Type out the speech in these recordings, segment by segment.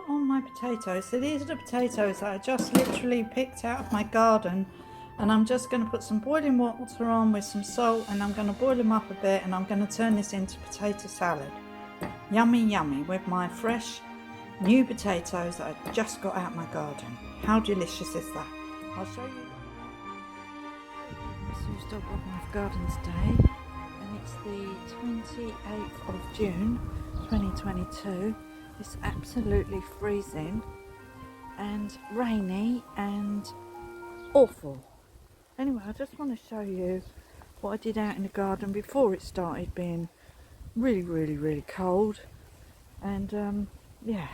got on my potatoes. So these are the potatoes that I just literally picked out of my garden, and I'm just going to put some boiling water on with some salt, and I'm going to boil them up a bit, and I'm going to turn this into potato salad. Yummy yummy, with my fresh new potatoes that I just got out of my garden. How delicious is that? I'll show you. This is Dolbrodmaeth Gardens Day, and it's the 28th of June 2022. It's absolutely freezing and rainy and awful. Anyway, I just want to show you what I did out in the garden before it started being really cold. And yeah,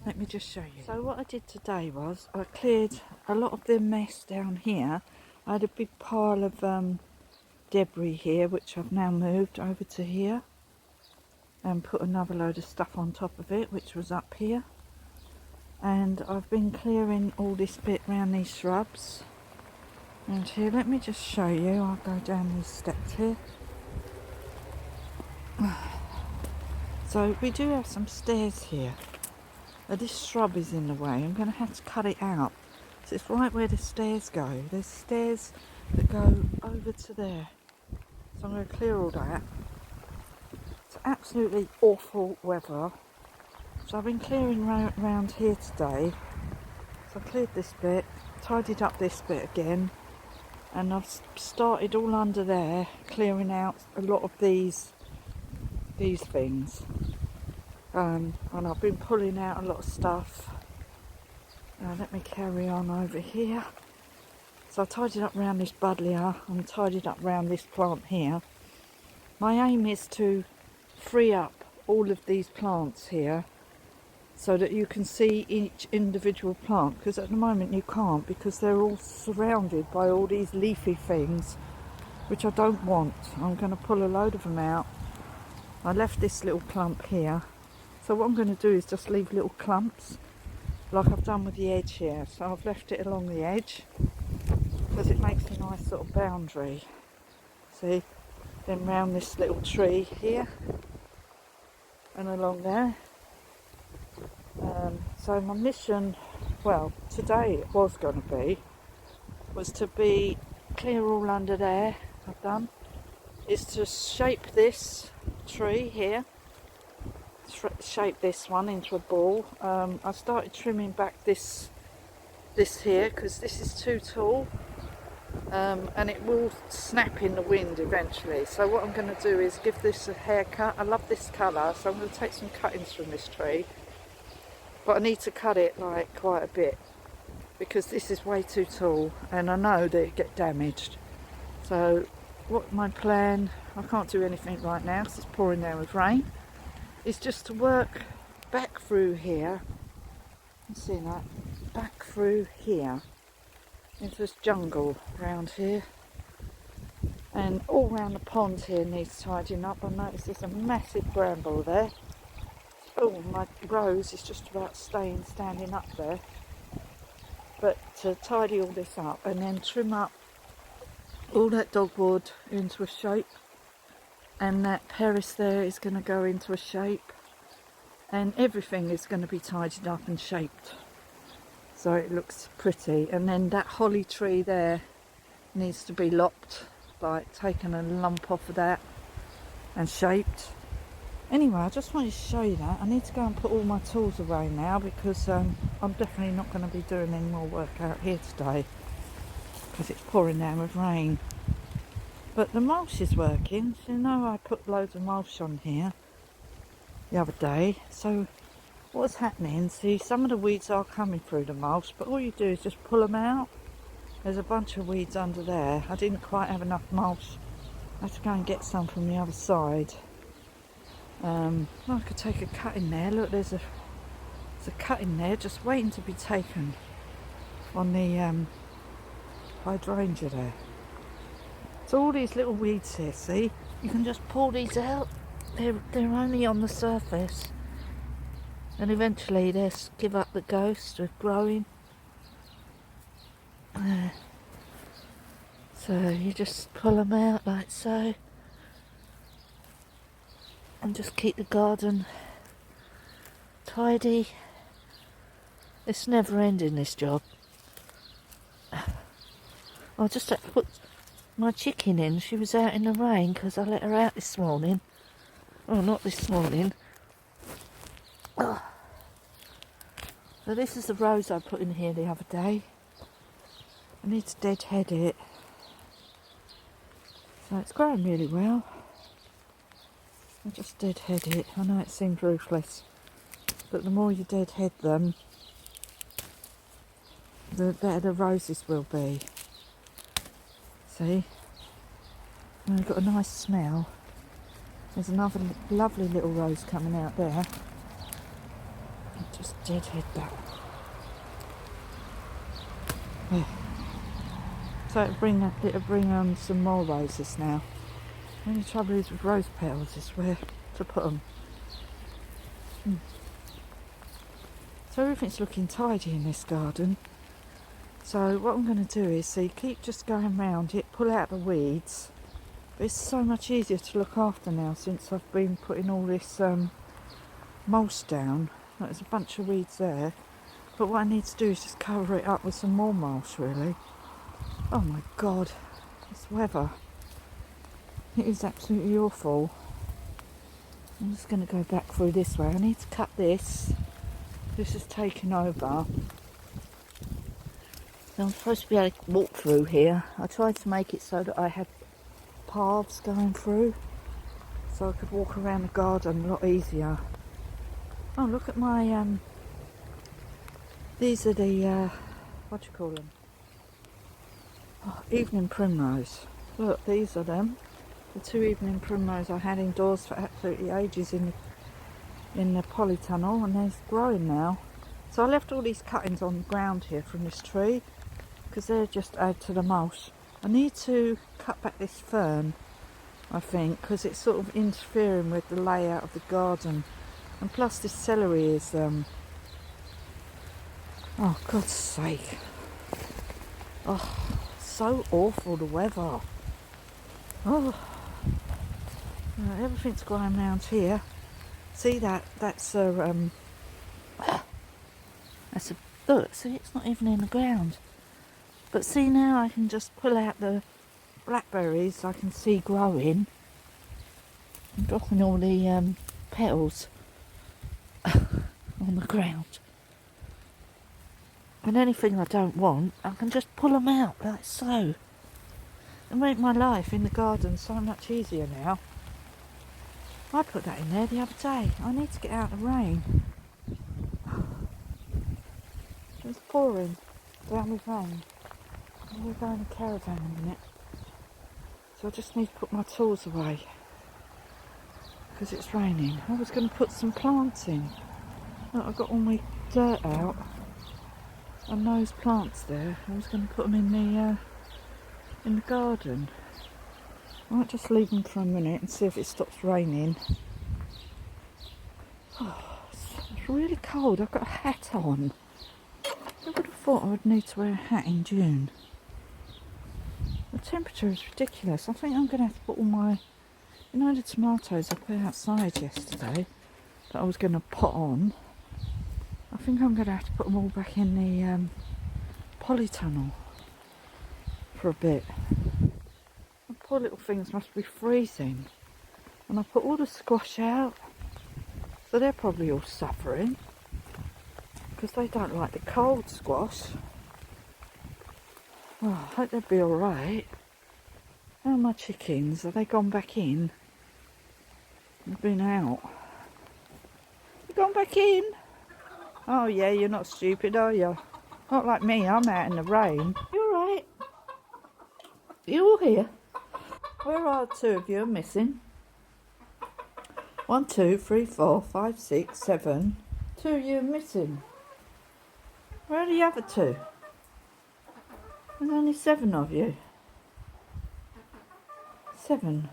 let me just show you. So what I did today was I cleared a lot of the mess down here. I had a big pile of debris here, which I've now moved over to here and put another load of stuff on top of it, which was up here. And I've been clearing all this bit around these shrubs. And here, let me just show you. I'll go down these steps here. So we do have some stairs here. This shrub is in the way. I'm going to have to cut it out. So it's right where the stairs go. There's stairs that go over to there. So I'm going to clear all that. It's absolutely awful weather. So I've been clearing around here today. So I cleared this bit, tidied up this bit again, and I've started all under there clearing out a lot of these things. And I've been pulling out a lot of stuff. Let me carry on over here. So I tidied up around this buddleia and tidied up around this plant here. My aim is to free up all of these plants here so that you can see each individual plant, because at the moment you can't, because they're all surrounded by all these leafy things which I don't want. I'm going to pull a load of them out. I left this little clump here, so what I'm going to do is just leave little clumps like I've done with the edge here. So I've left it along the edge because it makes a nice sort of boundary. See, then round this little tree here and along there. So my mission, well, today it was going to be clear all under there. I've done is to shape this tree here, shape this one into a ball. I started trimming back this here because this is too tall, and it will snap in the wind eventually. So what I'm going to do is give this a haircut. I love this colour, so I'm going to take some cuttings from this tree, but I need to cut it like quite a bit because this is way too tall and I know that it get damaged. So what my plan, I can't do anything right now because it's pouring down with rain, is just to work back through here. You see that? Back through here into this jungle around here, and all around the pond here needs tidying up. I noticed there's a massive bramble there. Oh, my rose is just about standing up there. But to tidy all this up and then trim up all that dogwood into a shape, and that Paris there is going to go into a shape, and everything is going to be tidied up and shaped so it looks pretty. And then that holly tree there needs to be lopped, like taken a lump off of that and shaped. Anyway, I just wanted to show you that. I need to go and put all my tools away now because I'm definitely not going to be doing any more work out here today because it's pouring down with rain. But the mulch is working. So, you know, I put loads of mulch on here the other day. So what's happening, see, some of the weeds are coming through the mulch, but all you do is just pull them out. There's a bunch of weeds under there. I didn't quite have enough mulch. I have to go and get some from the other side. I could take a cut in there. Look, there's a cut in there just waiting to be taken on the hydrangea there. So all these little weeds here, see, you can just pull these out. They're only on the surface, and eventually they'll give up the ghost of growing. So you just pull them out like so, and just keep the garden tidy It's never ending, this job. I just had to put my chicken in. She was out in the rain because I let her out this morning. Well, not this morning. Oh. So this is the rose I put in here the other day. I need to deadhead it. So it's growing really well. I just deadhead it. I know it seems ruthless, but the more you deadhead them, the better the roses will be. See? And they've got a nice smell. There's another lovely little rose coming out there. Just deadhead that. Yeah. So it'll bring on some more roses now. The only trouble is with rose petals is where to put them. So everything's looking tidy in this garden. So what I'm going to do is, see, keep just going round it, pull out the weeds. But it's so much easier to look after now since I've been putting all this mulch down. There's a bunch of weeds there. But what I need to do is just cover it up with some more mulch, really. Oh my God, this weather. It is absolutely awful. I'm just going to go back through this way. I need to cut this. This is taking over. So I'm supposed to be able to walk through here. I tried to make it so that I had paths going through, so I could walk around the garden a lot easier. Oh, look at my, these are the, what do you call them? Oh, evening primrose. Look, these are them. The two evening primrose I had indoors for absolutely ages in the polytunnel, and they're growing now. So I left all these cuttings on the ground here from this tree because they're just add to the mulch. I need to cut back this fern, I think, because it's sort of interfering with the layout of the garden. And plus this celery is, oh God's sake. Oh, so awful, the weather. Oh, everything's growing around here. See that? That's a, look, see, it's not even in the ground. But see, now I can just pull out the blackberries I can see growing. I'm dropping all the petals on the ground. And anything I don't want, I can just pull them out like so. It make my life in the garden so much easier now. I put that in there the other day. I need to get out of the rain. It's pouring down with rain. We're going to caravan in a minute. So I just need to put my tools away because it's raining. I was going to put some plants in. Look, I got all my dirt out and those plants there. I was going to put them in the garden. I might just leave them for a minute and see if it stops raining. Oh, it's really cold. I've got a hat on. I would have thought I would need to wear a hat in June. The temperature is ridiculous. I think I'm going to have to put all my, you know, the tomatoes I put outside yesterday that I was going to pot on. I think I'm going to have to put them all back in the polytunnel for a bit. The poor little things must be freezing. And I put all the squash out, so they're probably all suffering because they don't like the cold squash. Well, I hope they'll be alright. How are my chickens? Have they gone back in? They've been out. You gone back in? Oh yeah, you're not stupid, are you? Not like me, I'm out in the rain. You alright? You all here? Where are two of you missing? 1, 2, 3, 4, 5, 6, 7. 2 of you missing. Where are the other 2? There's only 7 of you. 7.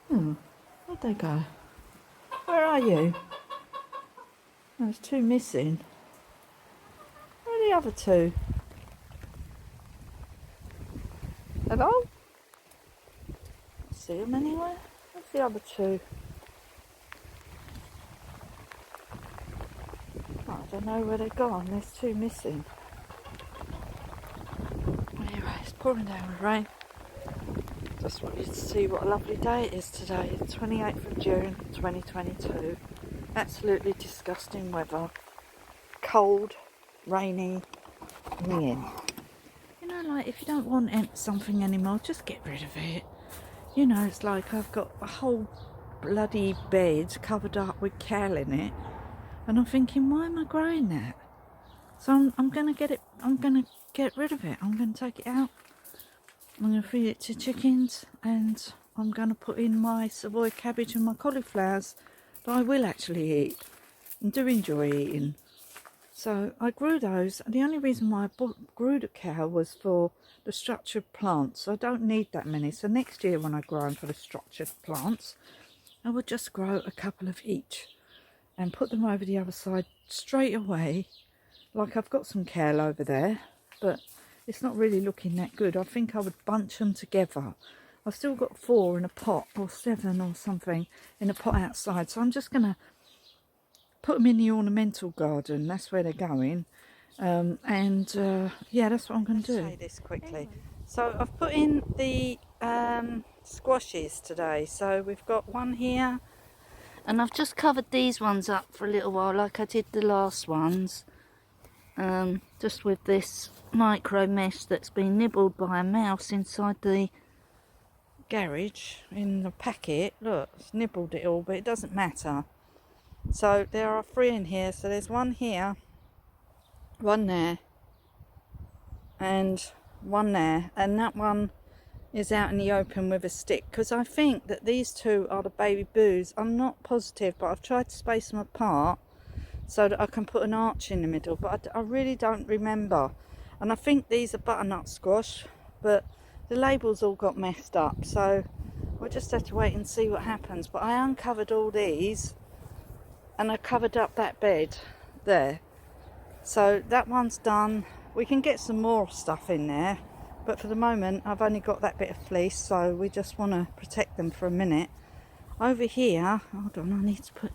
Where'd they go? Where are you? There's 2 missing. Where are the other 2? Hello? See them anywhere? Where's the other 2? Oh, don't know where they're gone. There's two missing. Anyway, it's pouring down with rain. Just want you to see what a lovely day it is today. The 28th of June 2022. Absolutely disgusting weather. Cold, rainy, ringing. You know, like if you don't want something anymore, just get rid of it. You know, it's like I've got a whole bloody bed covered up with kale in it, and I'm thinking, why am I growing that? So I'm gonna get it. I'm gonna get rid of it. I'm gonna take it out. I'm gonna feed it to chickens, and I'm gonna put in my Savoy cabbage and my cauliflowers that I will actually eat and do enjoy eating. So I grew those, and the only reason why I grew the kale was for the structured plants. I don't need that many, so next year when I grow them for the structured plants, I will just grow a couple of each and put them over the other side straight away. Like I've got some kale over there, but it's not really looking that good. I think I would bunch them together. I've still got 4 in a pot, or 7 or something in a pot outside, so I'm just going to put them in the ornamental garden. That's where they're going. Yeah, that's what I'm going to do. Say this quickly. So I've put in the squashes today. So we've got one here, and I've just covered these ones up for a little while, like I did the last ones. Just with this micro mesh that's been nibbled by a mouse inside the garage in the packet. Look, it's nibbled it all, but it doesn't matter. So there are 3 in here. So there's one here, one there, and one there, and that one is out in the open with a stick, because I think that these 2 are the baby boos. I'm not positive, but I've tried to space them apart so that I can put an arch in the middle, but I really don't remember. And I think these are butternut squash, but the labels all got messed up, so we'll just have to wait and see what happens. But I uncovered all these, and I covered up that bed there. So that one's done. We can get some more stuff in there, but for the moment I've only got that bit of fleece, so we just want to protect them for a minute. Over here, hold on, I need to put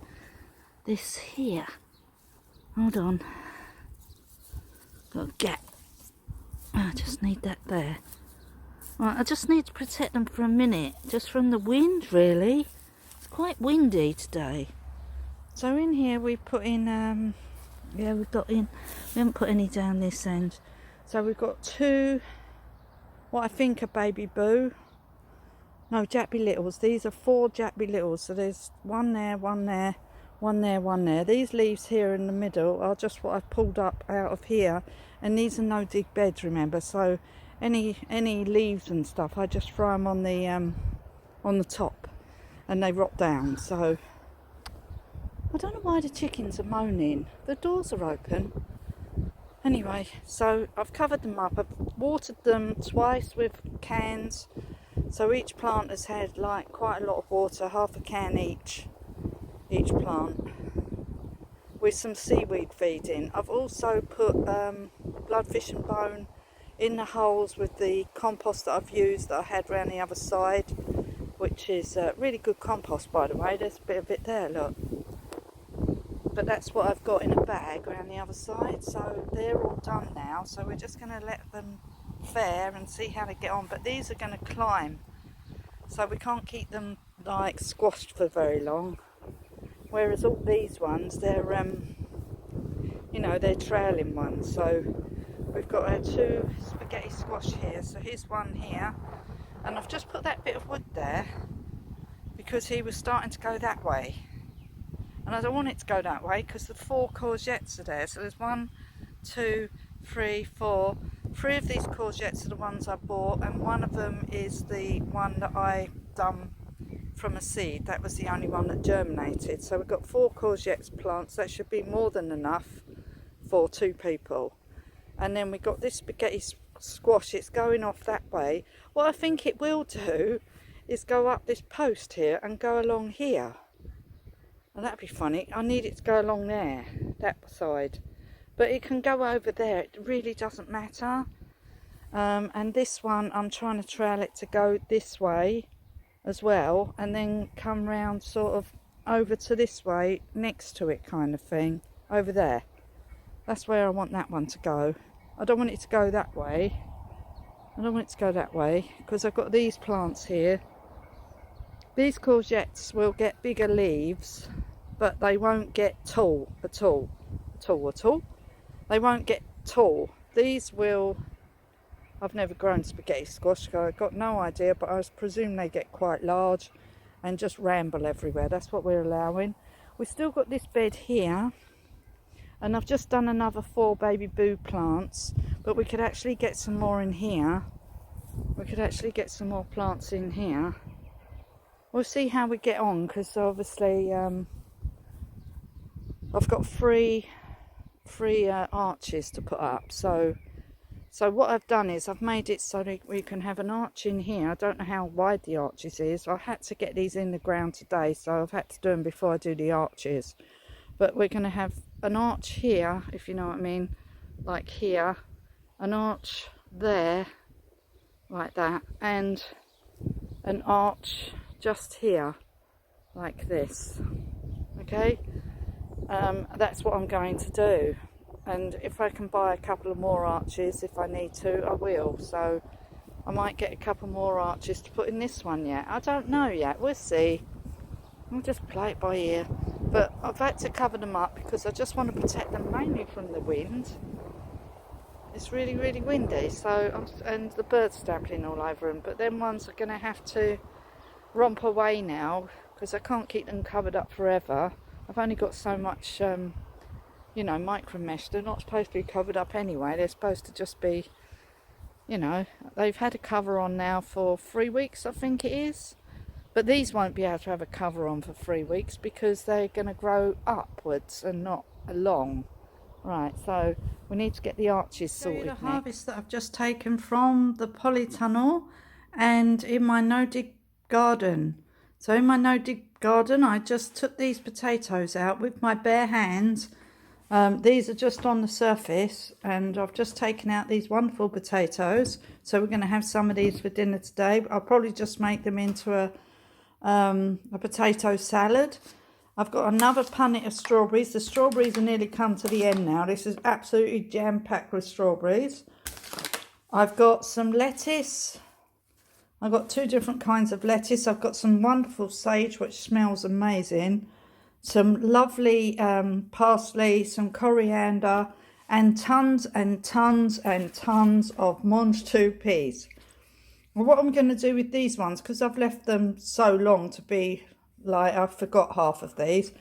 this here. Hold on. Got a gap. I just need that there. Right, I just need to protect them for a minute, just from the wind really. It's quite windy today. So in here we put in, we haven't put any down this end. So we've got 2, what I think are baby boo. No, Jackby Littles. These are 4 Jackby Littles. So there's one there, one there, one there, one there. These leaves here in the middle are just what I've pulled up out of here. And these are no dig beds, remember. So any leaves and stuff, I just throw them on the top, and they rot down. So I don't know why the chickens are moaning. The doors are open. Anyway, so I've covered them up. I've watered them twice with cans. So each plant has had like quite a lot of water, half a can each plant, with some seaweed feeding. I've also put bloodfish and bone in the holes with the compost that I've used that I had around the other side, which is really good compost, by the way. There's a bit of it there, look. But that's what I've got in a bag around the other side. So they're all done now. So we're just going to let them fare and see how they get on. But these are going to climb, so we can't keep them like squashed for very long. Whereas all these ones, they're they're trailing ones. So we've got our 2 spaghetti squash here. So here's one here, and I've just put that bit of wood there because he was starting to go that way. And I don't want it to go that way because the 4 courgettes are there. So there's 1, 2, 3, 4. 3 of these courgettes are the ones I bought, and one of them is the one that I done from a seed. That was the only one that germinated. So we've got 4 courgettes plants. That should be more than enough for 2 people. And then we got this spaghetti squash. It's going off that way. What I think it will do is go up this post here and go along here. And that'd be funny. I need it to go along there, that side. But it can go over there. It really doesn't matter. And this one, I'm trying to trail it to go this way as well, and then come round sort of over to this way next to it, kind of thing, over there. That's where I want that one to go. I don't want it to go that way. I don't want it to go that way because I've got these plants here. These courgettes will get bigger leaves, but they won't get tall at all. They won't get tall. These will... I've never grown spaghetti squash, so I've got no idea, but I presume they get quite large and just ramble everywhere. That's what we're allowing. We've still got this bed here, and I've just done another 4 baby boo plants, but we could actually get some more in here. We could actually get some more plants in here. We'll see how we get on, because obviously I've got three arches to put up, so what I've done is I've made it so that we can have an arch in here. I don't know how wide the arches is. I had to get these in the ground today, so I've had to do them before I do the arches. But we're going to have an arch here, if you know what I mean, like here, an arch there, like that, and an arch just here, like this. Okay, that's what I'm going to do. And if I can buy a couple of more arches, if I need to, I will. So I might get a couple more arches to put in this one yet. I don't know yet. We'll see. I'll just play it by ear. But I've had to cover them up because I just want to protect them mainly from the wind. It's really, really windy. And the birds stamping all over them. But them ones are going to have to romp away now because I can't keep them covered up forever. I've only got so much... you know, micro mesh. They're not supposed to be covered up anyway. They're supposed to just be, you know, they've had a cover on now for 3 weeks, I think it is. But these won't be able to have a cover on for 3 weeks because they're going to grow upwards and not along. Right, so we need to get the arches sorted. The harvest that I've just taken from the polytunnel and in my no-dig garden. So in my no-dig garden, I just took these potatoes out with my bare hands. These are just on the surface, and I've just taken out these wonderful potatoes, so we're going to have some of these for dinner today. I'll probably just make them into a potato salad. I've got another punnet of strawberries. The strawberries are nearly come to the end now. This is absolutely jam-packed with strawberries. I've got some lettuce. I've got 2 different kinds of lettuce. I've got some wonderful sage, which smells amazing. Some lovely parsley, some coriander, and tons and tons and tons of mange tout peas. Well, what I'm going to do with these ones, because I've left them so long to be like, I forgot half of these.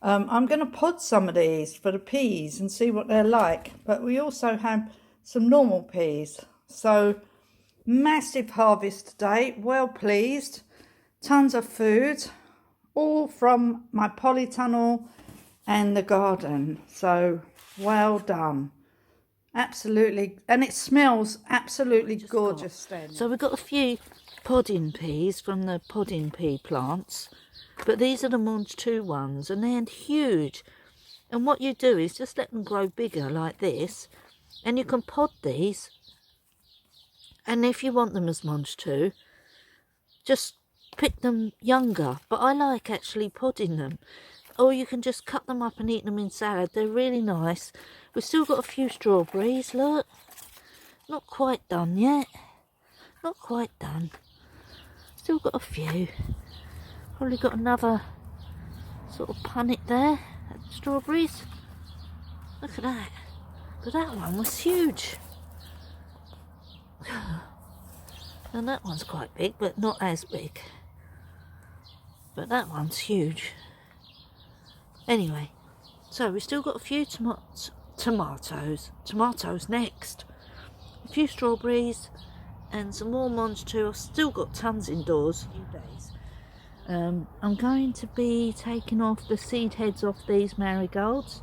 I'm going to pod some of these for the peas and see what they're like. But we also have some normal peas. So, massive harvest today. Well pleased. Tons of food. All from my polytunnel and the garden. So well done. Absolutely. And it smells absolutely gorgeous. So we've got a few podding peas from the podding pea plants, but these are the mange tout ones, and they're huge. And what you do is just let them grow bigger like this, and you can pod these, and if you want them as mange tout, just pick them younger, but I like actually podding them, or you can just cut them up and eat them in salad. They're really nice. We've still got a few strawberries, look, not quite done yet, not quite done, still got a few. Probably got another sort of punnet there at the strawberries. Look at that, but that one was huge. And that one's quite big, but not as big. But that one's huge. Anyway, so we've still got a few tomatoes next. A few strawberries and some more mange tout. I've still got tons indoors. I'm going to be taking off the seed heads off these marigolds,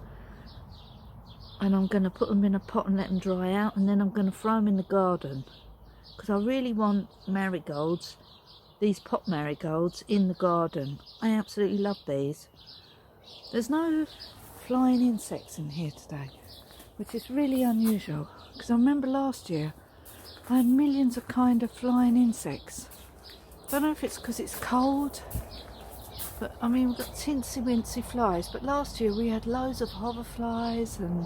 and I'm going to put them in a pot and let them dry out, and then I'm going to throw them in the garden because I really want marigolds, these pot marigolds, in the garden. I absolutely love these. There's no flying insects in here today, which is really unusual, because I remember last year I had millions of kind of flying insects. I don't know if it's because it's cold, but I mean, we've got tinsy wincy flies, but last year we had loads of hoverflies and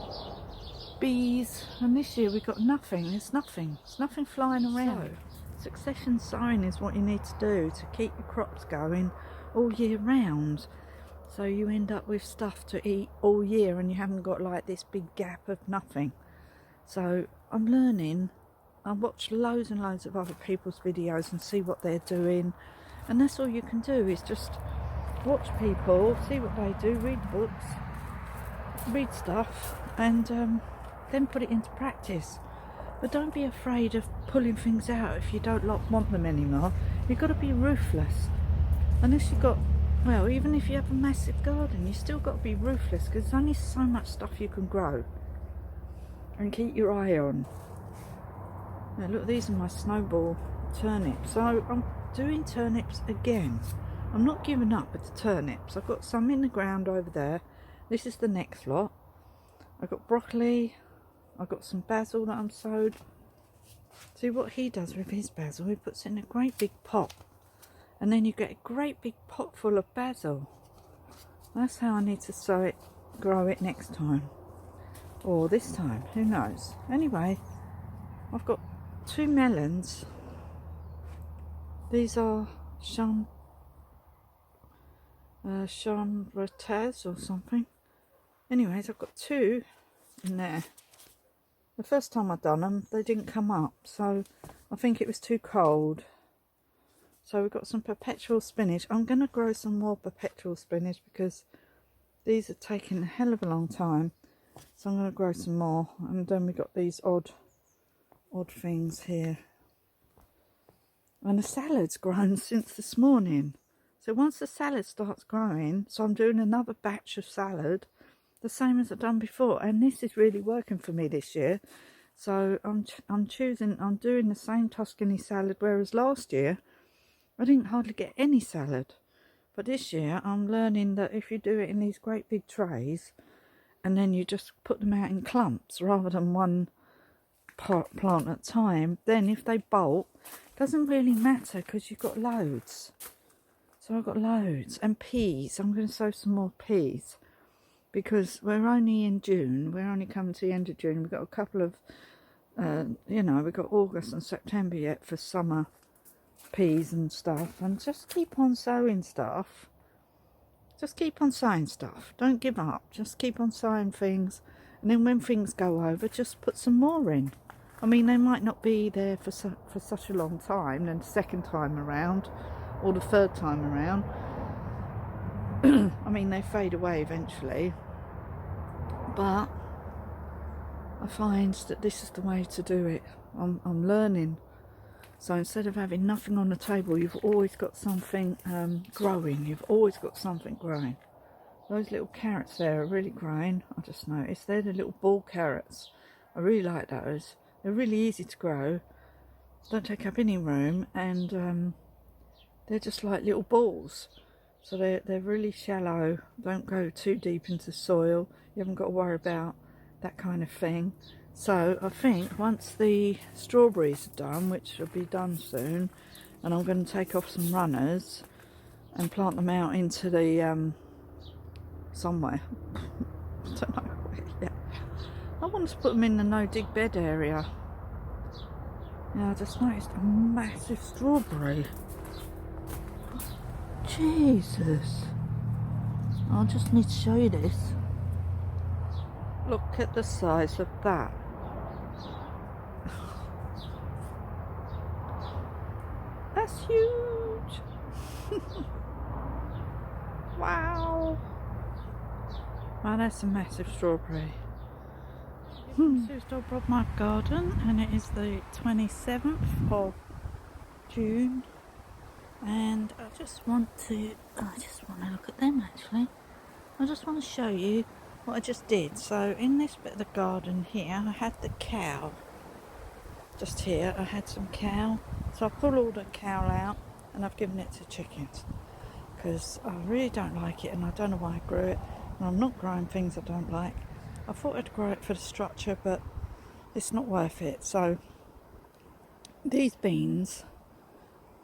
bees, and this year we got nothing. There's nothing flying around. So, succession sowing is what you need to do to keep your crops going all year round, so you end up with stuff to eat all year and you haven't got like this big gap of nothing. So I'm learning. I watch loads and loads of other people's videos and see what they're doing, and that's all you can do, is just watch people, see what they do, read books, read stuff, and then put it into practice. But don't be afraid of pulling things out if you don't want them anymore. You've got to be ruthless. Unless you've got, well, even if you have a massive garden, you still got to be ruthless, because there's only so much stuff you can grow and keep your eye on. Now look, these are my snowball turnips. So I'm doing turnips again. I'm not giving up with the turnips. I've got some in the ground over there. This is the next lot. I've got broccoli. I've got some basil that I'm sowed. See what he does with his basil? He puts it in a great big pot, and then you get a great big pot full of basil. That's how I need to sow it, grow it next time. Or this time, who knows. Anyway, I've got 2 melons. These are Chambertaz or something. Anyways, I've got 2 in there. The first time I'd done them, they didn't come up, so I think it was too cold. So we've got some perpetual spinach. I'm going to grow some more perpetual spinach because these are taking a hell of a long time. So I'm going to grow some more. And then we got these odd things here. And the salad's grown since this morning. So once the salad starts growing, so I'm doing another batch of salad, the same as I've done before, and this is really working for me this year. So I'm doing the same Tuscany salad, whereas last year I didn't hardly get any salad. But this year I'm learning that if you do it in these great big trays, and then you just put them out in clumps rather than one plant at a time, then if they bolt, it doesn't really matter because you've got loads. So I've got loads. And peas, I'm going to sow some more peas, because we're only in June, we're only coming to the end of June. We've got a couple of, we've got August and September yet for summer peas and stuff. And just keep on sowing stuff. Just keep on sowing stuff. Don't give up. Just keep on sowing things. And then when things go over, just put some more in. I mean, they might not be there for such a long time, then the second time around, or the third time around. I mean, they fade away eventually, but I find that this is the way to do it. I'm learning. So instead of having nothing on the table, you've always got something growing. You've always got something growing. Those little carrots there are really growing. I just noticed they're the little ball carrots. I really like those. They're really easy to grow. Don't take up any room, and they're just like little balls. So they're really shallow. Don't go too deep into soil. You haven't got to worry about that kind of thing. So I think once the strawberries are done, which will be done soon, and I'm going to take off some runners and plant them out into the somewhere. I don't know where yet. I want to put them in the no dig bed area. Yeah, I just noticed a massive strawberry. Jesus. I just need to show you this. Look at the size of that. That's huge. Wow. Wow, that's a massive strawberry. This is Dolbrodmaeth garden, and it is the 27th of June. And I just want to look at them actually. I just want to show you what I just did. So in this bit of the garden here, I had the cow. Just here, I had some cow. So I pulled all the cow out and I've given it to chickens, because I really don't like it, and I don't know why I grew it. And I'm not growing things I don't like. I thought I'd grow it for the structure, but it's not worth it. So these beans,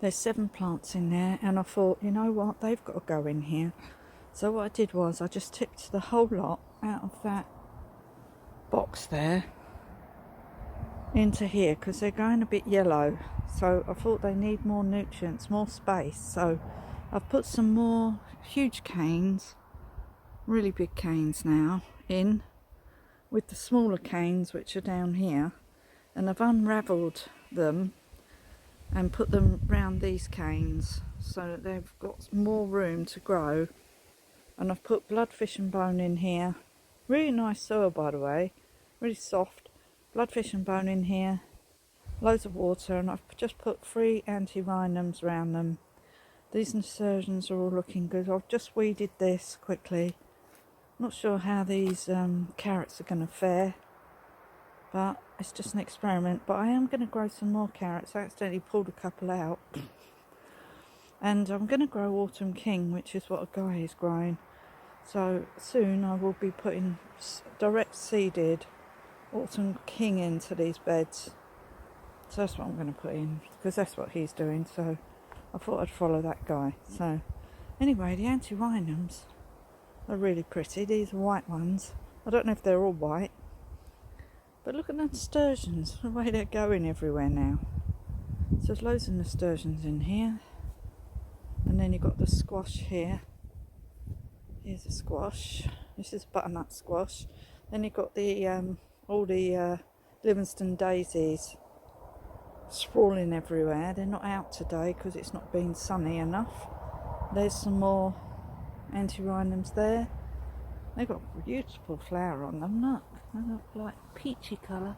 there's 7 plants in there, and I thought, you know what, they've got to go in here. So what I did was I just tipped the whole lot out of that box there into here because they're going a bit yellow. So I thought they need more nutrients, more space. So I've put some more huge canes, really big canes now, in with the smaller canes which are down here, and I've unravelled them and put them round these canes so that they've got more room to grow. And I've put bloodfish and bone in here. Really nice soil, by the way, really soft. Bloodfish and bone in here, loads of water, and I've just put 3 antirrhinums around them. These nasturtiums are all looking good. I've just weeded this quickly. Not sure how these carrots are going to fare, but it's just an experiment. But I am going to grow some more carrots. I accidentally pulled a couple out. And I'm going to grow Autumn King, which is what a guy is growing. So soon I will be putting direct seeded Autumn King into these beds. So that's what I'm going to put in, because that's what he's doing. So I thought I'd follow that guy. So anyway, the antirrhinums are really pretty. These are white ones. I don't know if they're all white. But look at the nasturtiums, the way they're going everywhere now. So there's loads of nasturtiums in here. And then you've got the squash here. Here's a squash. This is butternut squash. Then you've got the all the Livingston daisies sprawling everywhere. They're not out today because it's not been sunny enough. There's some more antirrhinums there. They've got beautiful flower on them. Look, they look like peachy colour.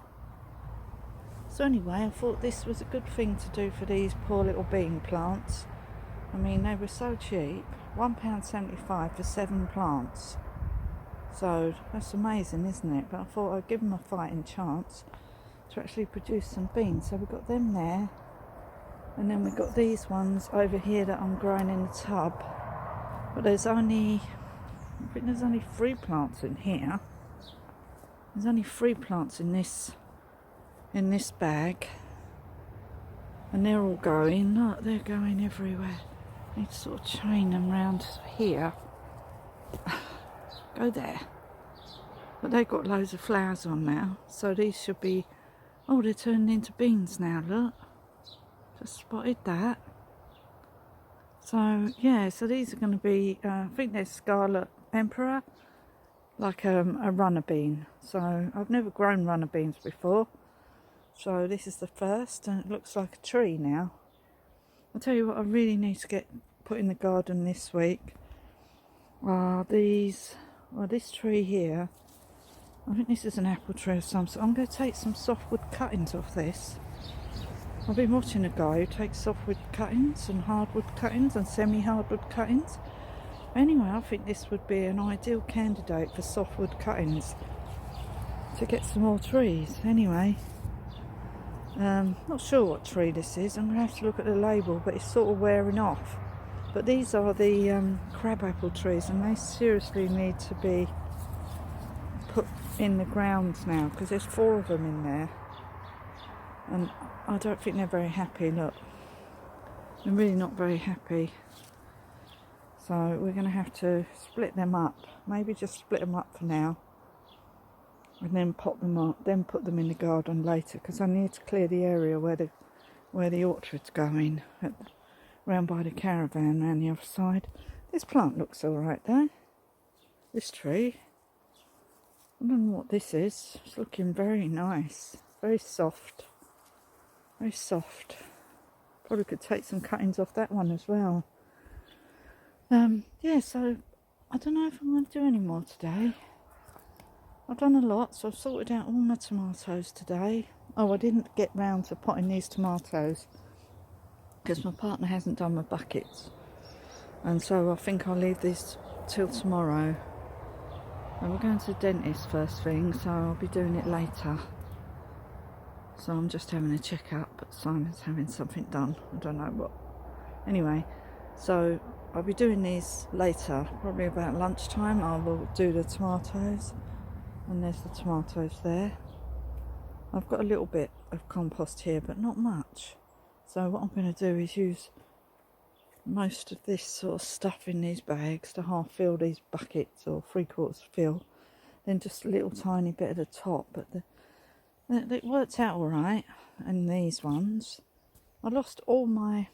So anyway, I thought this was a good thing to do for these poor little bean plants. I mean, they were so cheap. £1.75 for 7 plants. So that's amazing, isn't it? But I thought I'd give them a fighting chance to actually produce some beans. So we've got them there, and then we've got these ones over here that I'm growing in the tub. But I think there's only 3 plants in here. There's only 3 plants in this bag, and they're all going. Look, they're going everywhere. I need to sort of chain them round here. Go there. But they've got loads of flowers on now, so these should be... Oh, they're turning into beans now, look. Just spotted that. So, yeah, so these are going to be, I think they're Scarlet Emperor, like a runner bean. So, I've never grown runner beans before. So, this is the first, and it looks like a tree now. I'll tell you what I really need to get put in the garden this week are these... Well, this tree here, I think this is an apple tree of some sort. I'm going to take some softwood cuttings off this. I've been watching a guy who takes softwood cuttings and hardwood cuttings and semi-hardwood cuttings. Anyway, I think this would be an ideal candidate for softwood cuttings to get some more trees. Anyway, not sure what tree this is. I'm going to have to look at the label, but it's sort of wearing off. But these are the crabapple trees, and they seriously need to be put in the ground now, because there's 4 of them in there, and I don't think they're very happy. Look, they're really not very happy. So we're going to have to split them up. Maybe just split them up for now, and then pot them up. Then put them in the garden later, because I need to clear the area where the orchard's going. Round by the caravan, round the other side. This plant looks alright though. This tree. I don't know what this is. It's looking very nice. Very soft. Very soft. Probably could take some cuttings off that one as well. Yeah, so I don't know if I'm going to do any more today. I've done a lot, so I've sorted out all my tomatoes today. Oh, I didn't get round to potting these tomatoes, because my partner hasn't done my buckets, and so I think I'll leave this till tomorrow. And we're going to the dentist first thing, so I'll be doing it later. So I'm just having a check-up, but Simon's having something done. I don't know what. Anyway, so I'll be doing these later, probably about lunchtime. I will do the tomatoes, and there's the tomatoes there. I've got a little bit of compost here, but not much. So what I'm going to do is use most of this sort of stuff in these bags to half fill these buckets, or 3/4 fill. then just a little tiny bit at the top, but it worked out all right. And these ones, I lost all my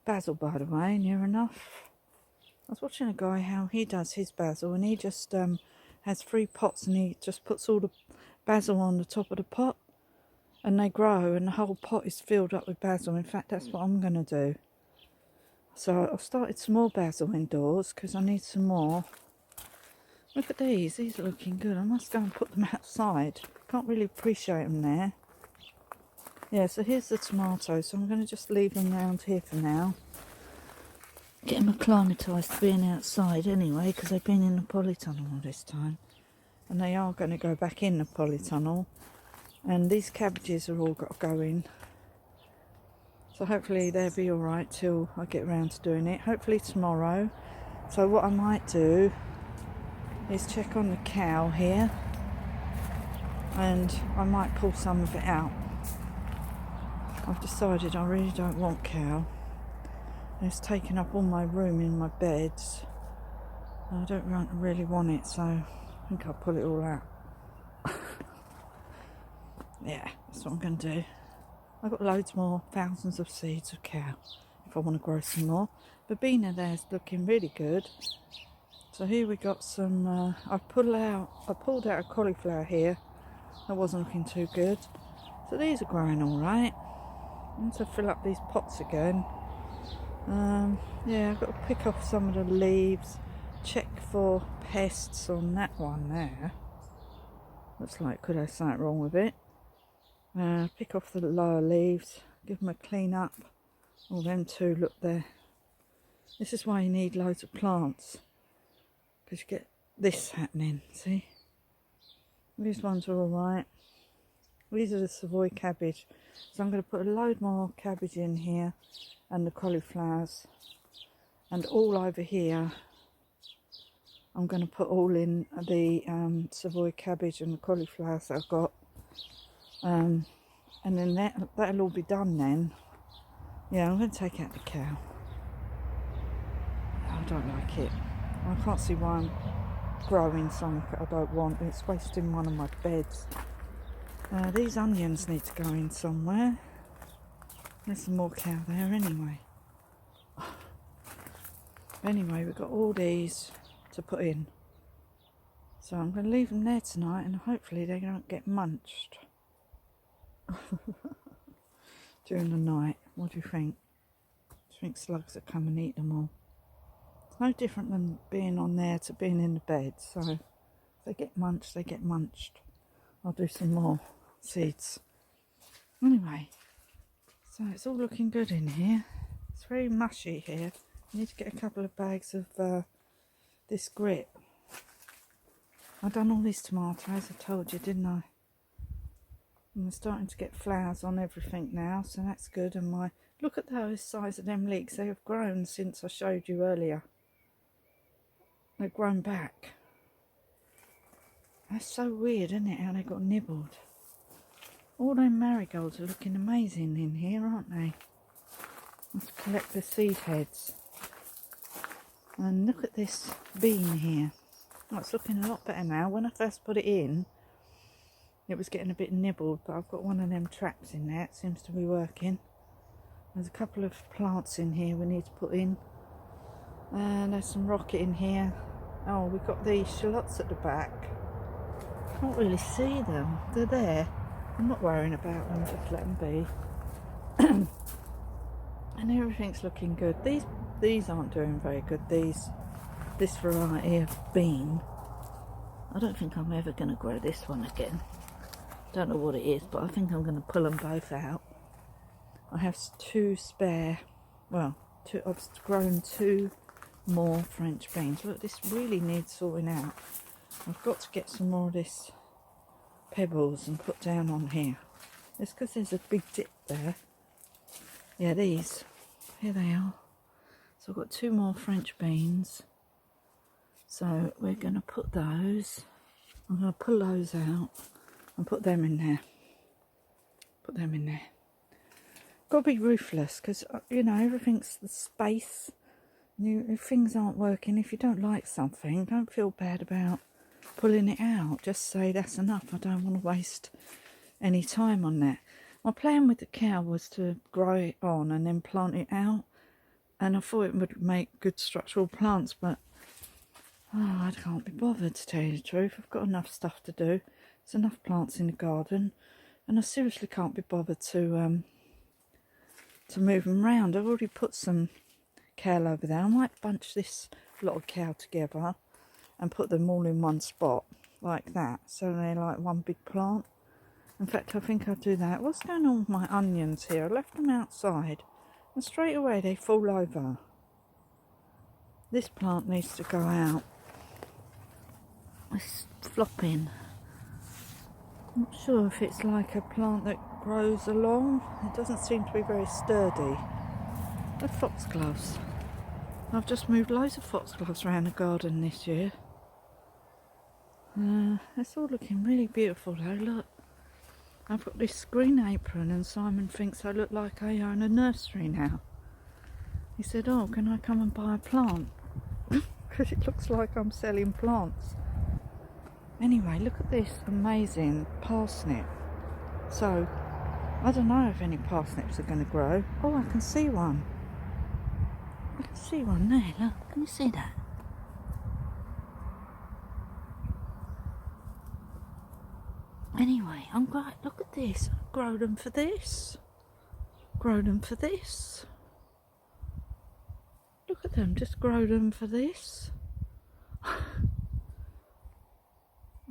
basil, by the way, near enough. I was watching a guy how he does his basil, and he just has 3 pots, and he just puts all the basil on the top of the pot, and they grow, and the whole pot is filled up with basil. In fact, that's what I'm going to do. So I've started some more basil indoors because I need some more. Look at these are looking good. I must go and put them outside. Can't really appreciate them there. Yeah, so here's the tomatoes, so I'm going to just leave them around here for now. Get them acclimatised to being outside anyway, because they've been in the polytunnel all this time. And they are going to go back in the polytunnel. And these cabbages are all got to go in. So hopefully they'll be alright till I get around to doing it. Hopefully tomorrow. So what I might do is check on the cow here. And I might pull some of it out. I've decided I really don't want cow. It's taking up all my room in my beds. I don't really want it, so I think I'll pull it all out. Yeah, that's what I'm going to do. I've got loads more, thousands of seeds of cow if I want to grow some more. Verbena there's looking really good. So here we got some, I pulled out a cauliflower here. That wasn't looking too good. So these are growing all right. I need to fill up these pots again. Yeah, I've got to pick off some of the leaves, check for pests on that one there. Looks like could have something wrong with it. Pick off the lower leaves, give them a clean up. All them two, look there. This is why you need loads of plants, because you get this happening, see? These ones are alright. These are the Savoy cabbage. So I'm going to put a load more cabbage in here, and the cauliflowers. And all over here, I'm going to put all in the Savoy cabbage and the cauliflowers that I've got. And then that'll all be done then. Yeah, I'm going to take out the cow. I don't like it. I can't see why I'm growing something I don't want. It's wasting one of my beds. These onions need to go in somewhere. There's some more cow there anyway. Anyway, we've got all these to put in. So I'm going to leave them there tonight, and hopefully they don't get munched during the night. What do you think? Do you think slugs will come and eat them all? It's no different than being on there to being in the bed. So if they get munched, they get munched. I'll do some more seeds. Anyway, so it's all looking good in here. It's very mushy here. I need to get a couple of bags of this grit. I've done all these tomatoes, I told you, didn't I? And they're starting to get flowers on everything now, so that's good. And look at those size of them leeks. They have grown since I showed you earlier. They've grown back. That's so weird, isn't it, how they got nibbled? All them marigolds are looking amazing in here, aren't they? Let's collect the seed heads. And look at this bean here. Oh, it's looking a lot better now. When I first put it in, it was getting a bit nibbled, but I've got one of them traps in there. It seems to be working. There's a couple of plants in here we need to put in. And there's some rocket in here. Oh, we've got the shallots at the back. Can't really see them. They're there. I'm not worrying about them, just let them be. And everything's looking good. These aren't doing very good. This variety of bean. I don't think I'm ever going to grow this one again. Don't know what it is, but I think I'm going to pull them both out. I have 2 spare. Well, I've grown 2 more French beans. Look, this really needs sorting out. I've got to get some more of this pebbles and put down on here. It's because there's a big dip there. Yeah, these. Here they are. So I've got 2 more French beans. So we're going to put those. I'm going to pull those out and put them in there. Put them in there. Got to be ruthless, because, you know, everything's the space. If things aren't working, if you don't like something, don't feel bad about pulling it out. Just say that's enough. I don't want to waste any time on that. My plan with the cow was to grow it on and then plant it out, and I thought it would make good structural plants, but I can't be bothered, to tell you the truth. I've got enough stuff to do. There's enough plants in the garden, and I seriously can't be bothered to move them around. I've already put some kale over there. I might bunch this lot of kale together and put them all in one spot like that, so they're like one big plant. In fact, I think I'll do that. What's going on with my onions here? I left them outside and straight away they fall over. This plant needs to go out. It's flopping. I'm not sure if it's like a plant that grows along. It doesn't seem to be very sturdy. The foxgloves. I've just moved loads of foxgloves around the garden this year. It's all looking really beautiful though, look. I've got this green apron and Simon thinks I look like I own a nursery now. He said, oh, can I come and buy a plant? Because it looks like I'm selling plants. Anyway, look at this amazing parsnip. So, I don't know if any parsnips are going to grow. Oh, I can see one. I can see one there, look. Can you see that? Anyway, I'm great. Look at this. Grow them for this. Grow them for this. Look at them. Just grow them for this. I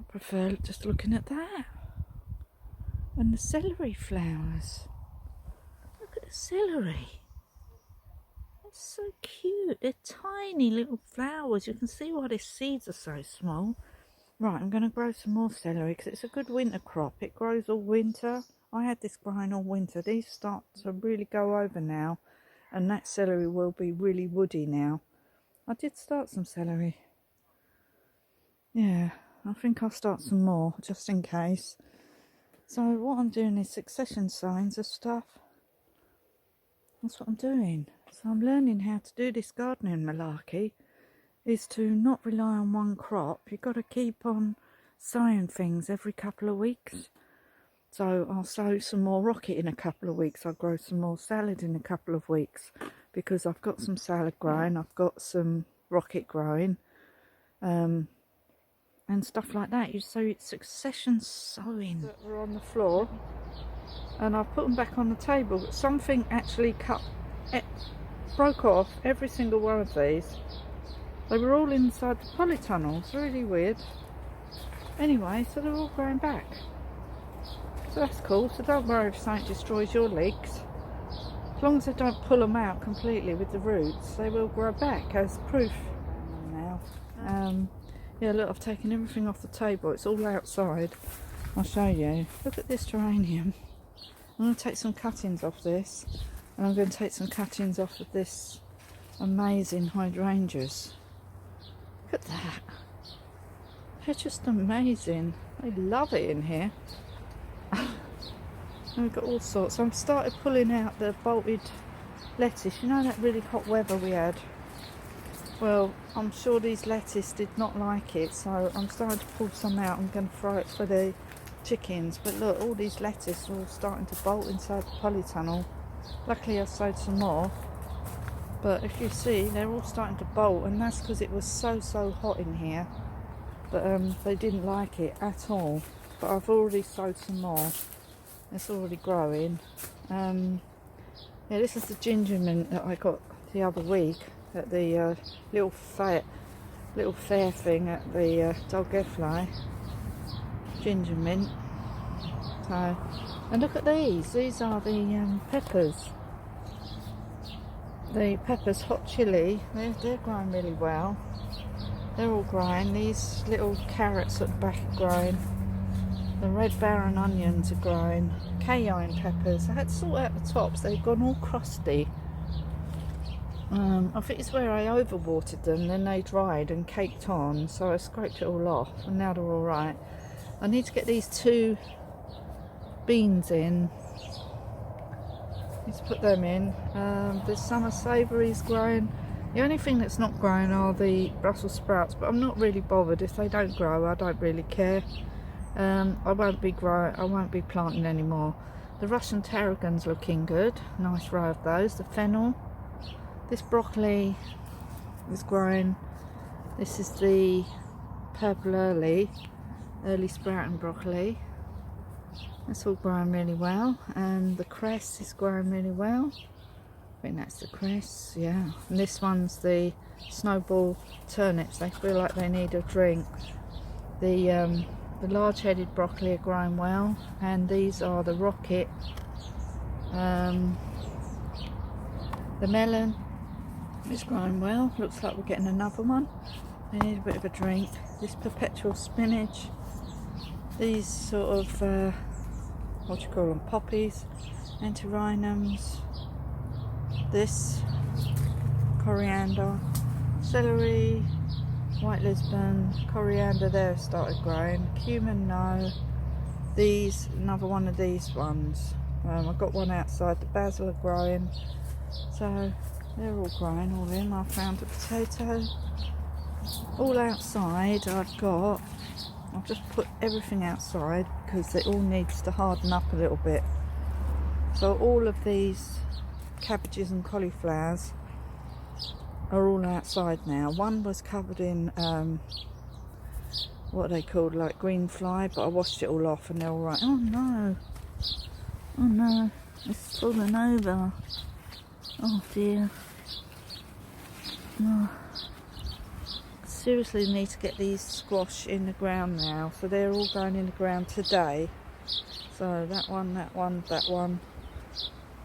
prefer just looking at that. And the celery flowers. Look at the celery. It's so cute. They're tiny little flowers. You can see why their seeds are so small. Right, I'm going to grow some more celery because it's a good winter crop. It grows all winter. I had this growing all winter. These start to really go over now, and that celery will be really woody now. I did start some celery. Yeah, I think I'll start some more just in case. So what I'm doing is succession sowings of stuff. That's what I'm doing. So I'm learning how to do this gardening malarkey. Is to not rely on one crop. You've got to keep on sowing things every couple of weeks. So I'll sow some more rocket in a couple of weeks. I'll grow some more salad in a couple of weeks because I've got some salad growing. I've got some rocket growing and stuff like that. You sow it succession sowing. That were on the floor and I've put them back on the table. But something actually broke off every single one of these. They were all inside the polytunnel. It's really weird. Anyway, so they're all growing back. So that's cool. So don't worry if something destroys your leeks. As long as I don't pull them out completely with the roots, they will grow back as proof. Now, yeah, look, I've taken everything off the table. It's all outside. I'll show you. Look at this geranium. I'm going to take some cuttings off this, and I'm going to take some cuttings off of this amazing hydrangeas. Look at that. They're just amazing. I love it in here. And we've got all sorts. I've started pulling out the bolted lettuce. You know that really hot weather we had? Well, I'm sure these lettuce did not like it, so I'm starting to pull some out. I'm going to throw it for the chickens. But look, all these lettuce are all starting to bolt inside the polytunnel. Luckily I sowed some more. But if you see, they're all starting to bolt, and that's because it was so hot in here. But they didn't like it at all. But I've already sowed some more. It's already growing. Yeah, this is the ginger mint that I got the other week at the little fair thing at the Dolbrodmaeth. Ginger mint. So, and look at these. These are the peppers. The peppers, hot chilli, they're growing really well. They're all growing. These little carrots at the back are growing. The red barren onions are growing. Cayenne peppers. I had to sort out the tops. They've gone all crusty. I think it's where I overwatered them. Then they dried and caked on. So I scraped it all off. And now they're all right. I need to get these 2 beans in. Let's put them in. The summer savouries growing. The only thing that's not growing are the Brussels sprouts, but I'm not really bothered. If they don't grow, I don't really care. I won't be planting anymore. The Russian tarragon's looking good. Nice row of those. The fennel. This broccoli is growing. This is the purple early sprouting broccoli. That's all growing really well. And the cress is growing really well. I think that's the cress, yeah. And this one's the snowball turnips. They feel like they need a drink. The large-headed broccoli are growing well, and these are the rocket. The melon is growing well. Looks like we're getting another one. They need a bit of a drink. This perpetual spinach. These sort of what do you call them? Poppies, antirrhinums. This coriander, celery, white Lisbon, coriander there started growing, cumin no, these, another one of these ones, I've got one outside, the basil are growing, so they're all growing, all in. I found a potato, all outside. I've just put everything outside because it all needs to harden up a little bit. So all of these cabbages and cauliflowers are all outside now. One was covered in what are they called, like green fly, but I washed it all off and they're all right. Oh no, it's fallen over. Oh dear. Oh. Seriously need to get these squash in the ground now, so they're all going in the ground today. So that one.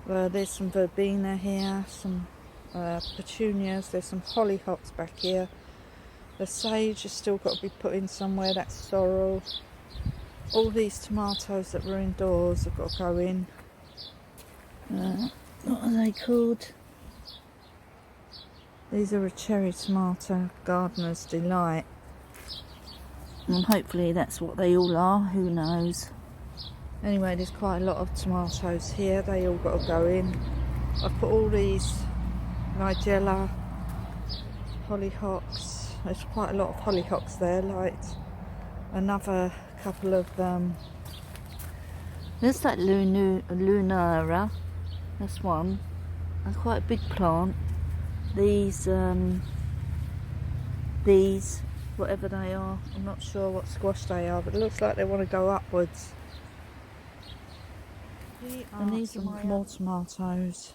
There's some verbena here, some petunias, there's some hollyhocks back here. The sage has still got to be put in somewhere, that's sorrel. All these tomatoes that were indoors have got to go in. What are they called? These are a cherry tomato, Gardener's Delight. And hopefully that's what they all are, who knows. Anyway, there's quite a lot of tomatoes here, they all got to go in. I've put all these nigella, hollyhocks, there's quite a lot of hollyhocks there, like another couple of, There's that lunara, that's one. That's quite a big plant. These, whatever they are, I'm not sure what squash they are, but it looks like they want to go upwards. And these are more tomatoes.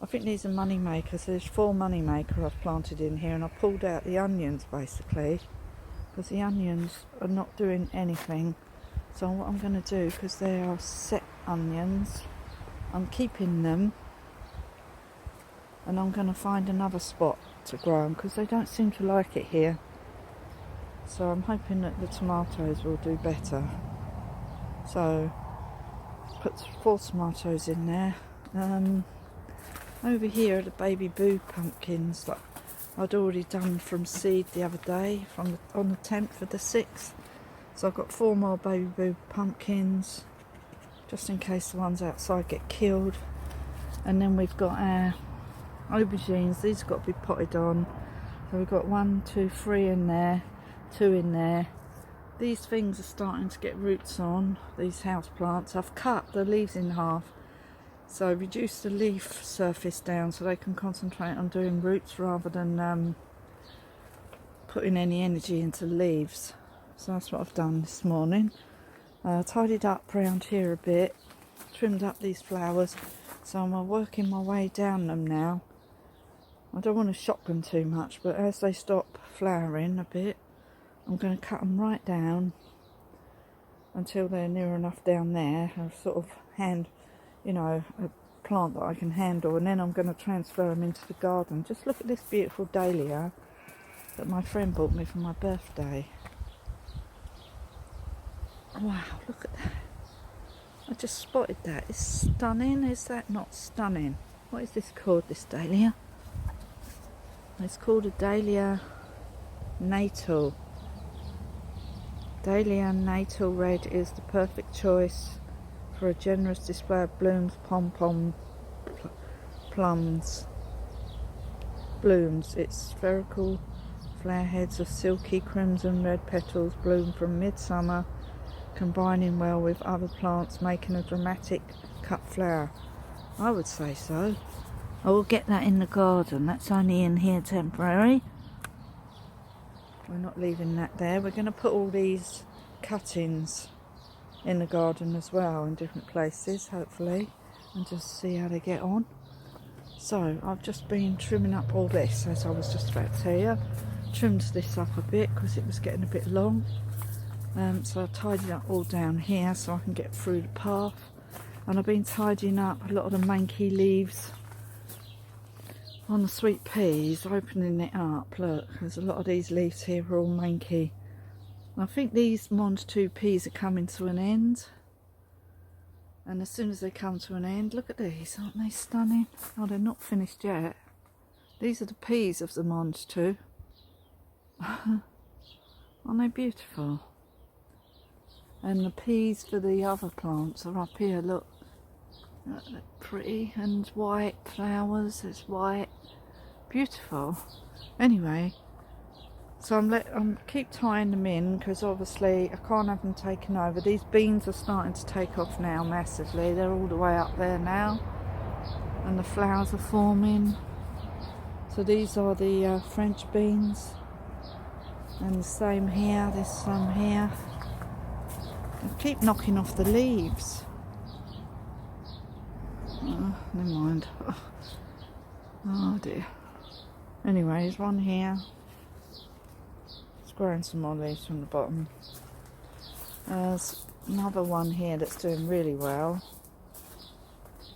I think these are money makers. There's 4 money maker I've planted in here, and I pulled out the onions basically because the onions are not doing anything. So what I'm going to do, because they are set onions, I'm keeping them, and I'm going to find another spot to grow them because they don't seem to like it here. So I'm hoping that the tomatoes will do better. So put 4 tomatoes in there. Over here are the baby boo pumpkins that I'd already done from seed the other day, on the 10th of the 6th. So I've got 4 more baby boo pumpkins, just in case the ones outside get killed. And then we've got our aubergines. These have got to be potted on. So we've got 1, 2, 3 in there, 2 in there. These things are starting to get roots on, these house plants. I've cut the leaves in half, so reduce the leaf surface down so they can concentrate on doing roots rather than putting any energy into leaves. So that's what I've done this morning. Tidied up around here a bit, trimmed up these flowers, so I'm working my way down them now. I don't want to shock them too much, but as they stop flowering a bit, I'm going to cut them right down until they're near enough down there. I'll sort of a plant that I can handle, and then I'm going to transfer them into the garden. Just look at this beautiful dahlia that my friend bought me for my birthday. Wow, look at that. I just spotted that. It's stunning. Is that not stunning? What is this called, this dahlia? It's called a Dahlia Natal. Dahlia Natal Red is the perfect choice for a generous display of blooms, pom-pom plums. blooms. Its spherical flower heads of silky crimson red petals bloom from midsummer, combining well with other plants, making a dramatic cut flower. I would say so. I will get that in the garden. That's only in here temporary. We're not leaving that there. We're going to put all these cuttings in the garden as well, in different places, hopefully, and just see how they get on. So I've just been trimming up all this, as I was just about to tell you. Trimmed this up a bit because it was getting a bit long. So I tidied up all down here so I can get through the path. And I've been tidying up a lot of the manky leaves on the sweet peas, opening it up. Look, there's a lot of these leaves here are all manky. I think these Mond 2 peas are coming to an end. And as soon as they come to an end, look at these, aren't they stunning? Oh, they're not finished yet. These are the peas of the Mond 2. Aren't they beautiful? And the peas for the other plants are up here, look. They're pretty, and white flowers, it's white. Beautiful. Anyway, so I'm keep tying them in because obviously I can't have them taken over. These beans are starting to take off now massively. They're all the way up there now, and the flowers are forming. So these are the French beans, and the same here. There's some here. I keep knocking off the leaves. Oh, never mind. Oh dear. Anyway, there's one here. It's growing some more leaves from the bottom. There's another one here that's doing really well.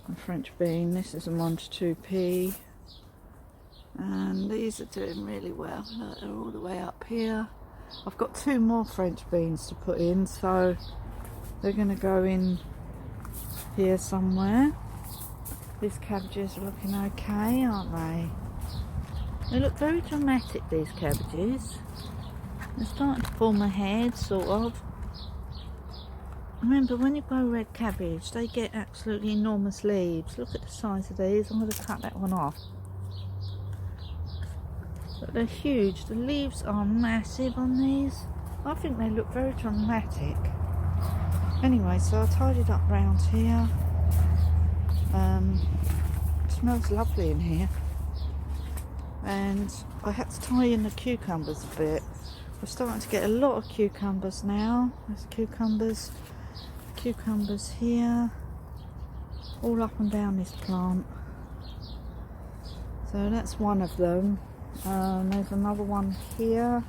A French bean. This is a Mond 2 pea. And these are doing really well. Look, they're all the way up here. I've got 2 more French beans to put in, so they're going to go in here somewhere. These cabbages are looking okay, aren't they? They look very dramatic, these cabbages. They're starting to form a head, sort of. Remember, when you grow red cabbage, they get absolutely enormous leaves. Look at the size of these. I'm going to cut that one off. But they're huge. The leaves are massive on these. I think they look very dramatic. Anyway, so I tidied up round here. It smells lovely in here. And I had to tie in the cucumbers a bit. We're starting to get a lot of cucumbers now. There's cucumbers here, all up and down this plant. So that's one of them. There's another one here,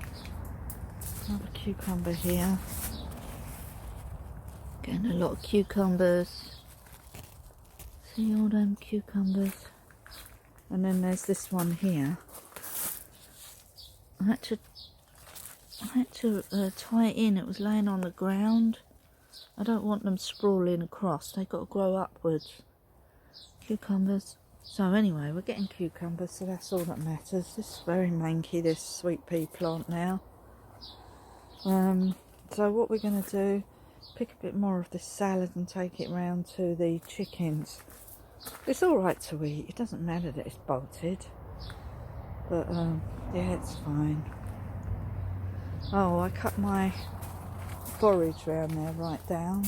another cucumber here. Getting a lot of cucumbers. See all them cucumbers. And then there's this one here. I had to tie it in. It was laying on the ground. I don't want them sprawling across. They've got to grow upwards. Cucumbers. So anyway, we're getting cucumbers, so that's all that matters. This is very manky, this sweet pea plant now. So what we're going to do, pick a bit more of this salad and take it round to the chickens. It's alright to eat. It doesn't matter that it's bolted. But yeah, it's fine. Oh, I cut my forage round there right down.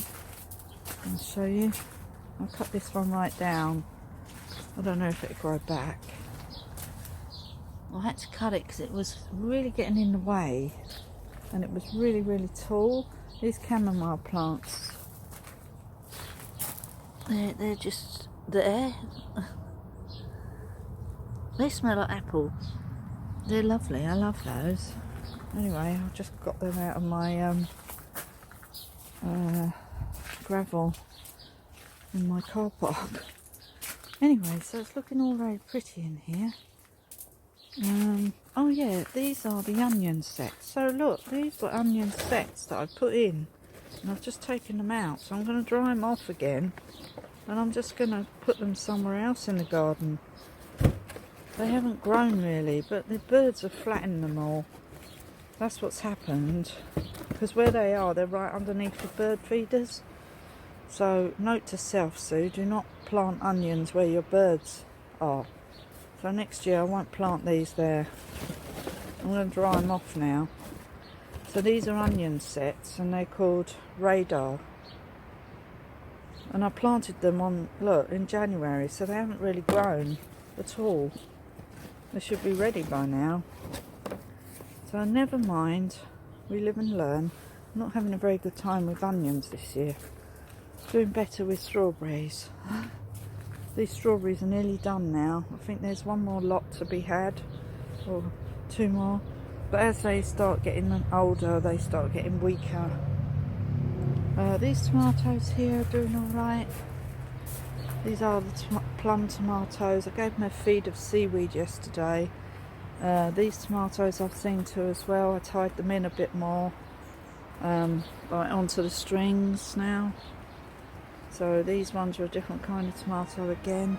I'll show you. I cut this one right down. I don't know if it'll grow back. I had to cut it because it was really getting in the way, and it was really, really tall. These chamomile plants, they're just there. They smell like apple. They're lovely. I love those. Anyway, I've just got them out of my gravel in my car park. Anyway, so it's looking all very pretty in here. Oh yeah, these are the onion sets. So look, these were onion sets that I put in, and I've just taken them out. So I'm going to dry them off again, and I'm just going to put them somewhere else in the garden. They haven't grown really, but the birds have flattened them all. That's what's happened, because where they are, they're right underneath the bird feeders. So note to self, Sue, do not plant onions where your birds are So next year I won't plant these there. I'm going to dry them off now. So these are onion sets and they're called Radar. And I planted them on, look, in January, so they haven't really grown at all. They should be ready by now. So never mind, we live and learn. I'm not having a very good time with onions this year. Doing better with strawberries. These strawberries are nearly done now. I think there's one more lot to be had, or two more. But as they start getting older, they start getting weaker. These tomatoes here are doing alright. These are the plum tomatoes. I gave them a feed of seaweed yesterday. These tomatoes I've seen to as well. I tied them in a bit more, right onto the strings now. So these ones are a different kind of tomato again.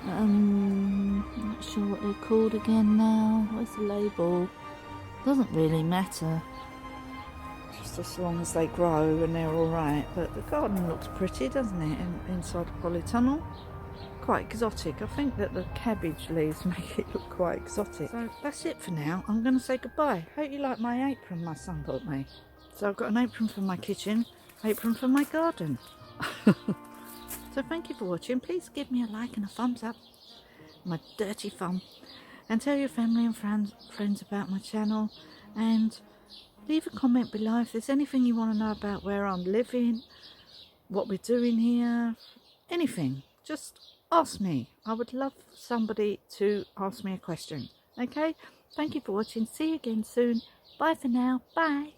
Not sure what they're called again now. Where's the label? Doesn't really matter. Just as long as they grow and they're alright. But the garden looks pretty, doesn't it, inside the polytunnel? Quite exotic. I think that the cabbage leaves make it look quite exotic. So that's it for now. I'm going to say goodbye. Hope you like my apron my son bought me. So I've got an apron for my kitchen, apron for my garden. So thank you for watching. Please give me a like and a thumbs up, my dirty thumb, and tell your family and friends about my channel, and leave a comment below if there's anything you want to know about where I'm living, what we're doing here, anything. Just ask me. I would love somebody to ask me a question. Okay, thank you for watching. See you again soon. Bye for now. Bye.